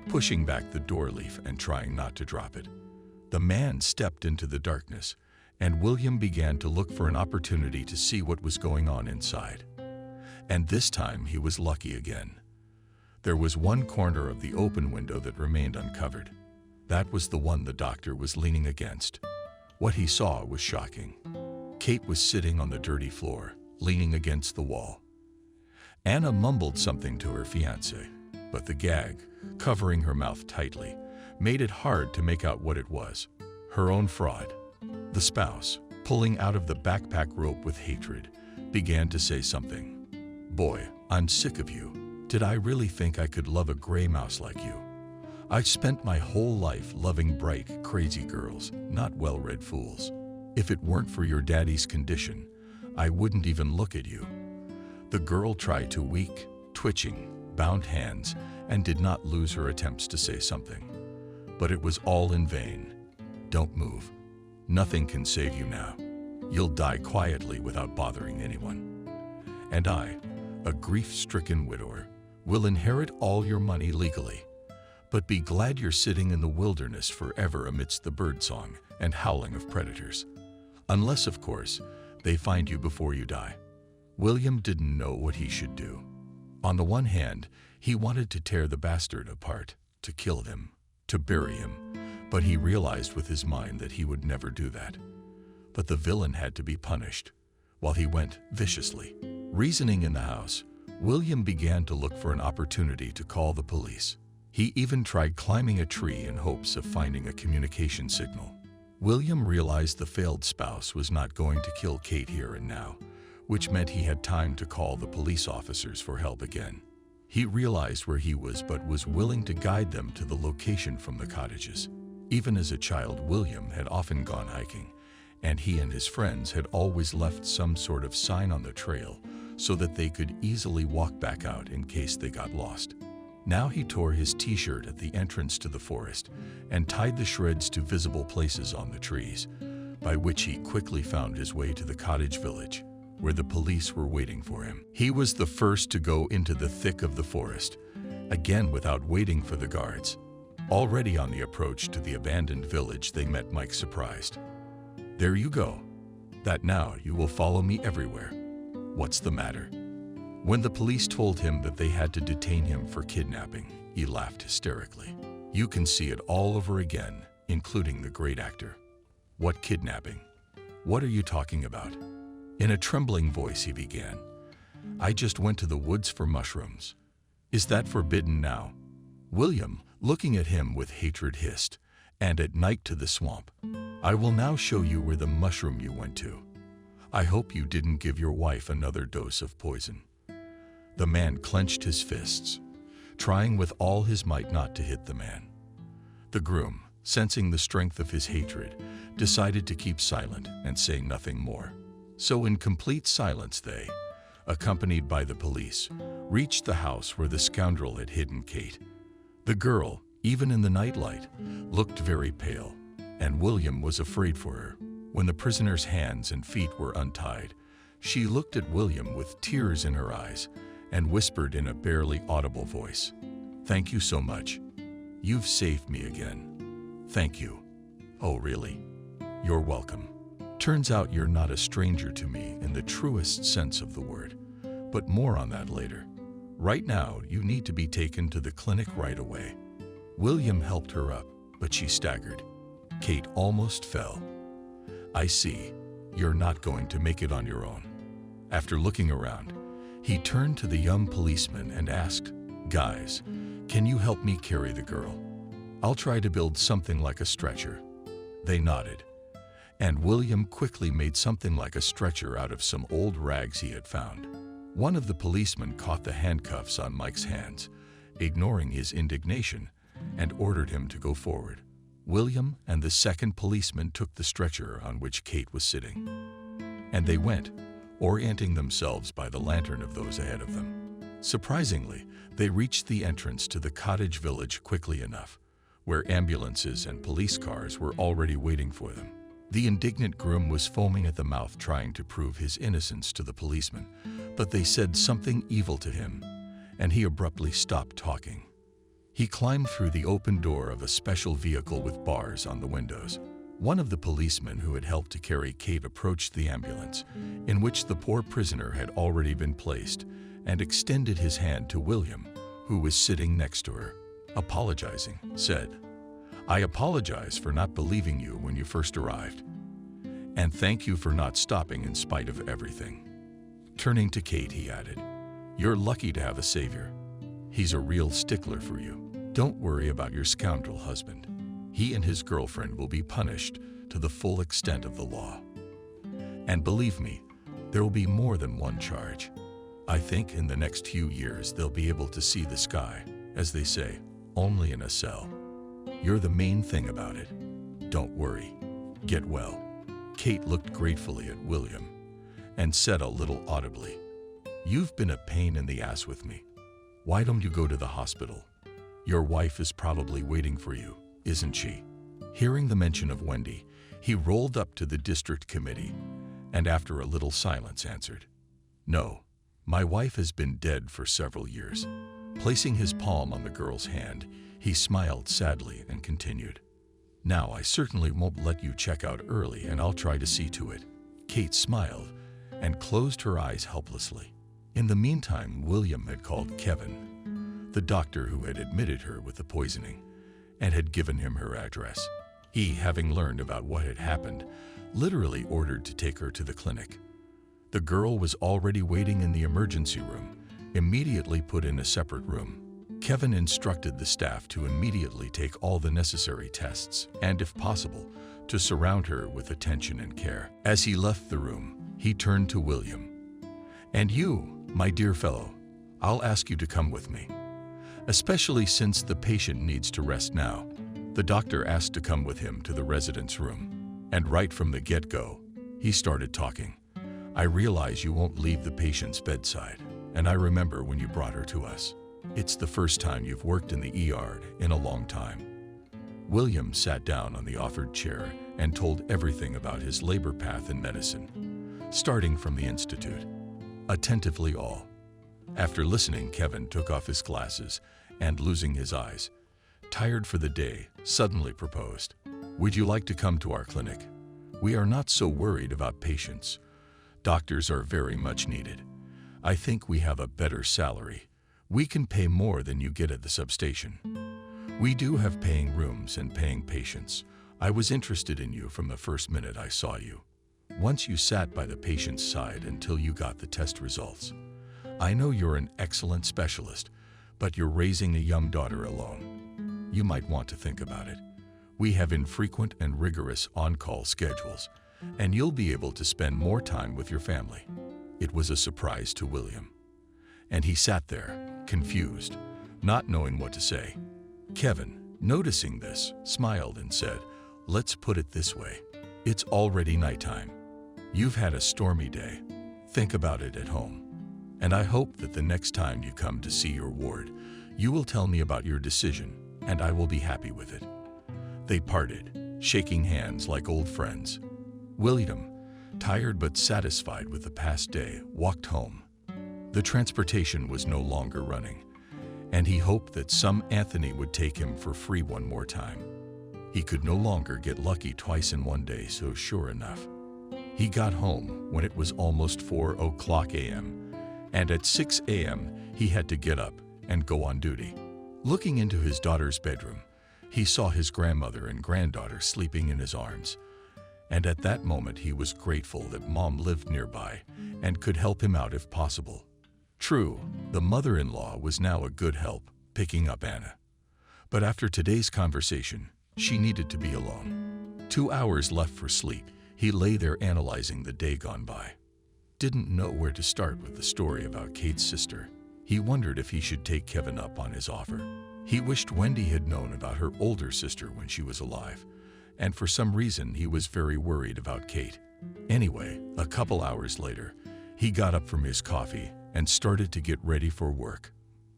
pushing back the door leaf and trying not to drop it. The man stepped into the darkness, and William began to look for an opportunity to see what was going on inside. And this time he was lucky again. There was one corner of the open window that remained uncovered. That was the one the doctor was leaning against. What he saw was shocking. Kate was sitting on the dirty floor, leaning against the wall. Anna mumbled something to her fiancé, but the gag, covering her mouth tightly, made it hard to make out what it was. Her own fraud. The spouse, pulling out of the backpack rope with hatred, began to say something. "Boy, I'm sick of you. Did I really think I could love a gray mouse like you? I've spent my whole life loving bright, crazy girls, not well-read fools. If it weren't for your daddy's condition, I wouldn't even look at you." The girl tried to weak, twitching, bound hands and did not lose her attempts to say something. But it was all in vain. "Don't move. Nothing can save you now. You'll die quietly without bothering anyone. And I, a grief-stricken widower, will inherit all your money legally. But be glad you're sitting in the wilderness forever amidst the birdsong and howling of predators. Unless, of course, they find you before you die." William didn't know what he should do. On the one hand, he wanted to tear the bastard apart, to kill him, to bury him, but he realized with his mind that he would never do that. But the villain had to be punished, while he went viciously. Reasoning in the house, William began to look for an opportunity to call the police. He even tried climbing a tree in hopes of finding a communication signal. William realized the failed spouse was not going to kill Kate here and now, which meant he had time to call the police officers for help again. He realized where he was but was willing to guide them to the location from the cottages. Even as a child, William had often gone hiking, and he and his friends had always left some sort of sign on the trail so that they could easily walk back out in case they got lost. Now he tore his t-shirt at the entrance to the forest and tied the shreds to visible places on the trees, by which he quickly found his way to the cottage village, where the police were waiting for him. He was the first to go into the thick of the forest, again without waiting for the guards. Already on the approach to the abandoned village, they met Mike surprised. "There you go. That now you will follow me everywhere. What's the matter?" When the police told him that they had to detain him for kidnapping, he laughed hysterically. "You can see it all over again, including the great actor." "What kidnapping? What are you talking about?" In a trembling voice he began. "I just went to the woods for mushrooms." "Is that forbidden now?" William, looking at him with hatred, hissed, "And at night to the swamp. I will now show you where the mushroom you went to. I hope you didn't give your wife another dose of poison." The man clenched his fists, trying with all his might not to hit the man. The groom, sensing the strength of his hatred, decided to keep silent and say nothing more. So in complete silence they, accompanied by the police, reached the house where the scoundrel had hidden Kate. The girl, even in the nightlight, looked very pale, and William was afraid for her. When the prisoner's hands and feet were untied, she looked at William with tears in her eyes and whispered in a barely audible voice, "Thank you so much. You've saved me again. Thank you." "Oh, really? You're welcome. Turns out you're not a stranger to me in the truest sense of the word, but more on that later. Right now, you need to be taken to the clinic right away." William helped her up, but she staggered. Kate almost fell. "I see. You're not going to make it on your own." After looking around, he turned to the young policeman and asked, "Guys, can you help me carry the girl? I'll try to build something like a stretcher." They nodded, and William quickly made something like a stretcher out of some old rags he had found. One of the policemen caught the handcuffs on Mike's hands, ignoring his indignation, and ordered him to go forward. William and the second policeman took the stretcher on which Kate was sitting, and they went, orienting themselves by the lantern of those ahead of them. Surprisingly, they reached the entrance to the cottage village quickly enough, where ambulances and police cars were already waiting for them. The indignant groom was foaming at the mouth trying to prove his innocence to the policeman, but they said something evil to him, and he abruptly stopped talking. He climbed through the open door of a special vehicle with bars on the windows. One of the policemen who had helped to carry Kate approached the ambulance, in which the poor prisoner had already been placed, and extended his hand to William, who was sitting next to her. Apologizing, said, "I apologize for not believing you when you first arrived. And thank you for not stopping in spite of everything." Turning to Kate, he added, "You're lucky to have a savior. He's a real stickler for you. Don't worry about your scoundrel husband. He and his girlfriend will be punished to the full extent of the law. And believe me, there will be more than one charge. I think in the next few years they'll be able to see the sky, as they say, only in a cell. You're the main thing about it. Don't worry. Get well." Kate looked gratefully at William and said a little audibly, "You've been a pain in the ass with me. Why don't you go to the hospital? Your wife is probably waiting for you, isn't she?" Hearing the mention of Wendy, he rolled up to the district committee and after a little silence answered, "No, my wife has been dead for several years." Placing his palm on the girl's hand, he smiled sadly and continued, "Now I certainly won't let you check out early, and I'll try to see to it." Kate smiled and closed her eyes helplessly. In the meantime, William had called Kevin, the doctor who had admitted her with the poisoning, and had given him her address. He, having learned about what had happened, literally ordered to take her to the clinic. The girl was already waiting in the emergency room, immediately put in a separate room. Kevin instructed the staff to immediately take all the necessary tests and, if possible, to surround her with attention and care. As he left the room, he turned to William. "And you, my dear fellow, I'll ask you to come with me, especially since the patient needs to rest now." The doctor asked to come with him to the resident's room, and right from the get-go, he started talking. "I realize you won't leave the patient's bedside, and I remember when you brought her to us. It's the first time you've worked in the ER in a long time." William sat down on the offered chair and told everything about his labor path in medicine, starting from the institute. Attentively all. After listening, Kevin took off his glasses and, losing his eyes, tired for the day, suddenly proposed, "Would you like to come to our clinic? We are not so worried about patients. Doctors are very much needed. I think we have a better salary. We can pay more than you get at the substation. We do have paying rooms and paying patients. I was interested in you from the first minute I saw you. Once you sat by the patient's side until you got the test results. I know you're an excellent specialist, but you're raising a young daughter alone. You might want to think about it. We have infrequent and rigorous on-call schedules, and you'll be able to spend more time with your family." It was a surprise to William, and he sat there, confused, not knowing what to say. Kevin, noticing this, smiled and said, "Let's put it this way. It's already nighttime. You've had a stormy day. Think about it at home. And I hope that the next time you come to see your ward, you will tell me about your decision, and I will be happy with it." They parted, shaking hands like old friends. William, tired but satisfied with the past day, walked home. The transportation was no longer running, and he hoped that some Anthony would take him for free one more time. He could no longer get lucky twice in one day, so sure enough, he got home when it was almost 4:00 a.m., and at 6 a.m. he had to get up and go on duty. Looking into his daughter's bedroom, he saw his grandmother and granddaughter sleeping in his arms, and at that moment he was grateful that Mom lived nearby and could help him out if possible. True, the mother-in-law was now a good help picking up Anna, but after today's conversation, she needed to be alone. 2 hours left for sleep. He lay there analyzing the day gone by. Didn't know where to start with the story about Kate's sister. He wondered if he should take Kevin up on his offer. He wished Wendy had known about her older sister when she was alive, and for some reason he was very worried about Kate. Anyway, a couple hours later, he got up from his coffee and started to get ready for work.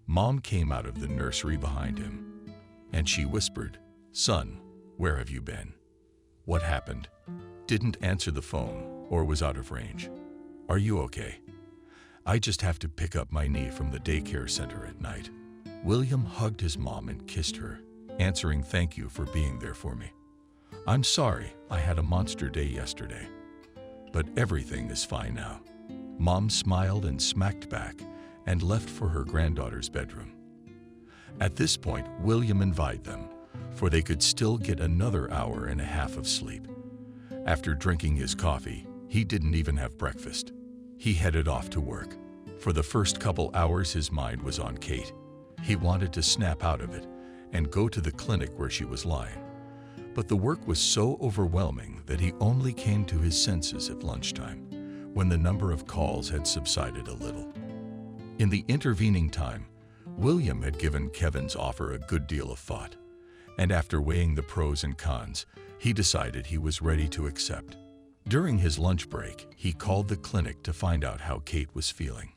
Mom came out of the nursery behind him, and she whispered, "Son, where have you been? What happened? Didn't answer the phone or was out of range. Are you okay? I just have to pick up my knee from the daycare center at night." William hugged his mom and kissed her, answering, "Thank you for being there for me. I'm sorry I had a monster day yesterday, but everything is fine now." Mom smiled and smacked back and left for her granddaughter's bedroom. At this point, William invited them, for they could still get another hour and a half of sleep. After drinking his coffee, he didn't even have breakfast. He headed off to work. For the first couple hours, his mind was on Kate. He wanted to snap out of it and go to the clinic where she was lying. But the work was so overwhelming that he only came to his senses at lunchtime, when the number of calls had subsided a little. In the intervening time, William had given Kevin's offer a good deal of thought, and after weighing the pros and cons, he decided he was ready to accept. During his lunch break, he called the clinic to find out how Kate was feeling.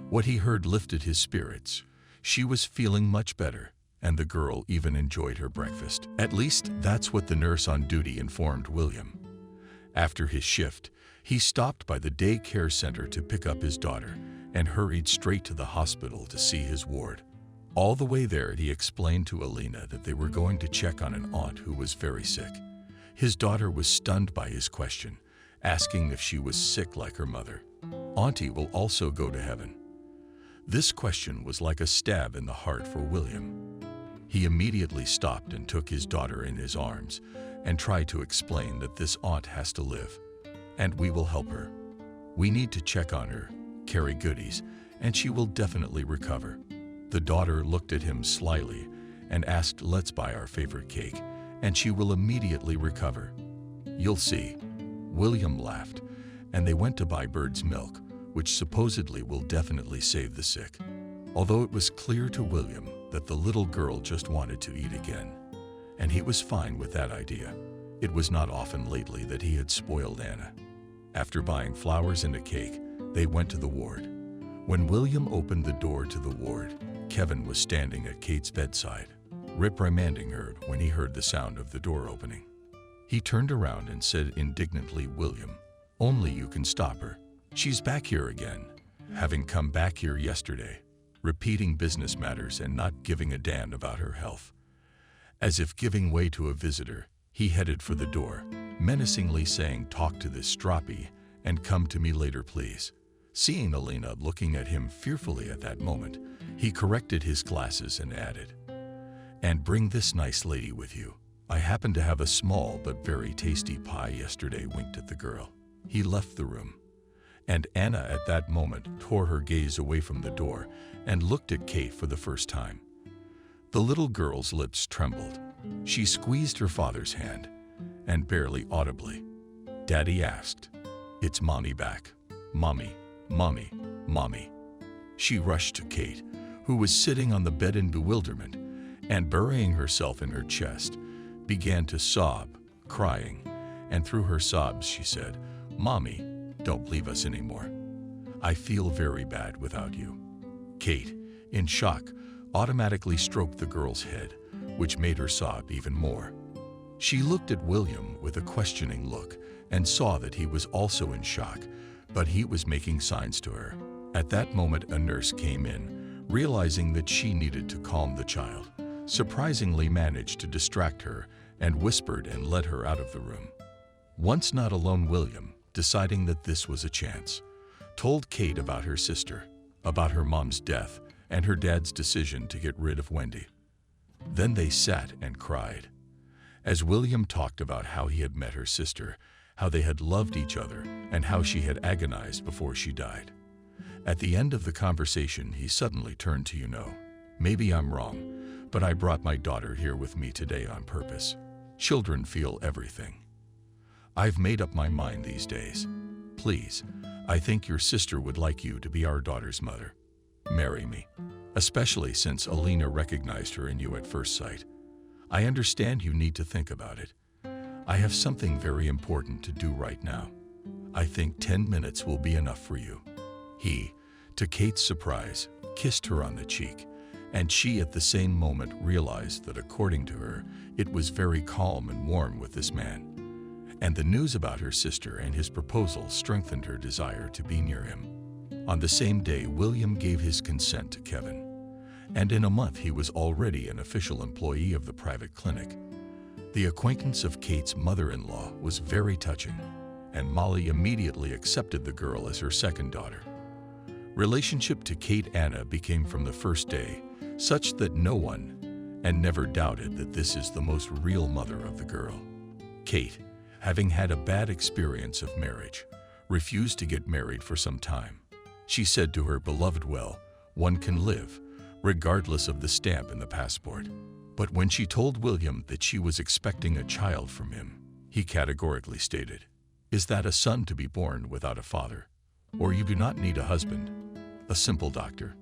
What he heard lifted his spirits. She was feeling much better, and the girl even enjoyed her breakfast. At least, that's what the nurse on duty informed William. After his shift, he stopped by the daycare center to pick up his daughter and hurried straight to the hospital to see his ward. All the way there, he explained to Alina that they were going to check on an aunt who was very sick. His daughter was stunned by his question, asking if she was sick like her mother. "Auntie will also go to heaven?" This question was like a stab in the heart for William. He immediately stopped and took his daughter in his arms and tried to explain that this aunt has to live, and we will help her. We need to check on her, carry goodies, and she will definitely recover. The daughter looked at him slyly and asked, "Let's buy our favorite cake, and she will immediately recover. You'll see." William laughed, and they went to buy bird's milk, which supposedly will definitely save the sick. Although it was clear to William that the little girl just wanted to eat again, and he was fine with that idea. It was not often lately that he had spoiled Anna. After buying flowers and a cake, they went to the ward. When William opened the door to the ward, Kevin was standing at Kate's bedside, reprimanding her when he heard the sound of the door opening. He turned around and said indignantly, "William, only you can stop her. She's back here again, having come back here yesterday, repeating business matters and not giving a damn about her health." As if giving way to a visitor, he headed for the door, menacingly saying, "Talk to this stroppy and come to me later, please." Seeing Alina looking at him fearfully at that moment, he corrected his glasses and added, "And bring this nice lady with you. I happened to have a small but very tasty pie yesterday," winked at the girl. He left the room, and Anna at that moment tore her gaze away from the door and looked at Kate for the first time. The little girl's lips trembled. She squeezed her father's hand, and barely audibly, "Daddy asked, it's Mommy back. Mommy, Mommy, Mommy." She rushed to Kate, who was sitting on the bed in bewilderment, and burying herself in her chest, began to sob, crying, and through her sobs she said, "Mommy, don't leave us anymore. I feel very bad without you." Kate, in shock, automatically stroked the girl's head, which made her sob even more. She looked at William with a questioning look and saw that he was also in shock, but he was making signs to her. At that moment, a nurse came in, realizing that she needed to calm the child, surprisingly managed to distract her and whispered and led her out of the room. Once not alone, William, deciding that this was a chance, told Kate about her sister, about her mom's death, and her dad's decision to get rid of Wendy. Then they sat and cried. As William talked about how he had met her sister, how they had loved each other, and how she had agonized before she died. At the end of the conversation, he suddenly turned to, maybe I'm wrong, but I brought my daughter here with me today on purpose. Children feel everything. I've made up my mind these days. Please, I think your sister would like you to be our daughter's mother. Marry me, especially since Alina recognized her in you at first sight. I understand you need to think about it. I have something very important to do right now. I think 10 minutes will be enough for you. He, to Kate's surprise, kissed her on the cheek, and she at the same moment realized that according to her, it was very calm and warm with this man. And the news about her sister and his proposal strengthened her desire to be near him. On the same day, William gave his consent to Kevin, and in a month he was already an official employee of the private clinic. The acquaintance of Kate's mother-in-law was very touching, and Molly immediately accepted the girl as her second daughter. Relationship to Kate Anna became from the first day such that no one and never doubted that this is the most real mother of the girl. Kate, having had a bad experience of marriage, refused to get married for some time. She said to her beloved, well, one can live, regardless of the stamp in the passport. But when she told William that she was expecting a child from him, he categorically stated, is that a son to be born without a father? Or you do not need a husband, a simple doctor?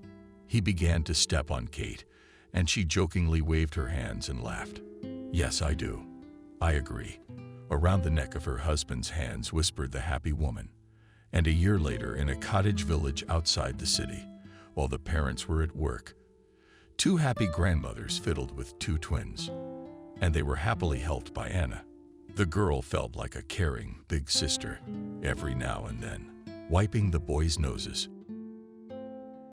He began to step on Kate, and she jokingly waved her hands and laughed. Yes, I do. I agree. Around the neck of her husband's hands whispered the happy woman. And a year later, in a cottage village outside the city, while the parents were at work, two happy grandmothers fiddled with two twins, and they were happily helped by Anna. The girl felt like a caring big sister every now and then, wiping the boys' noses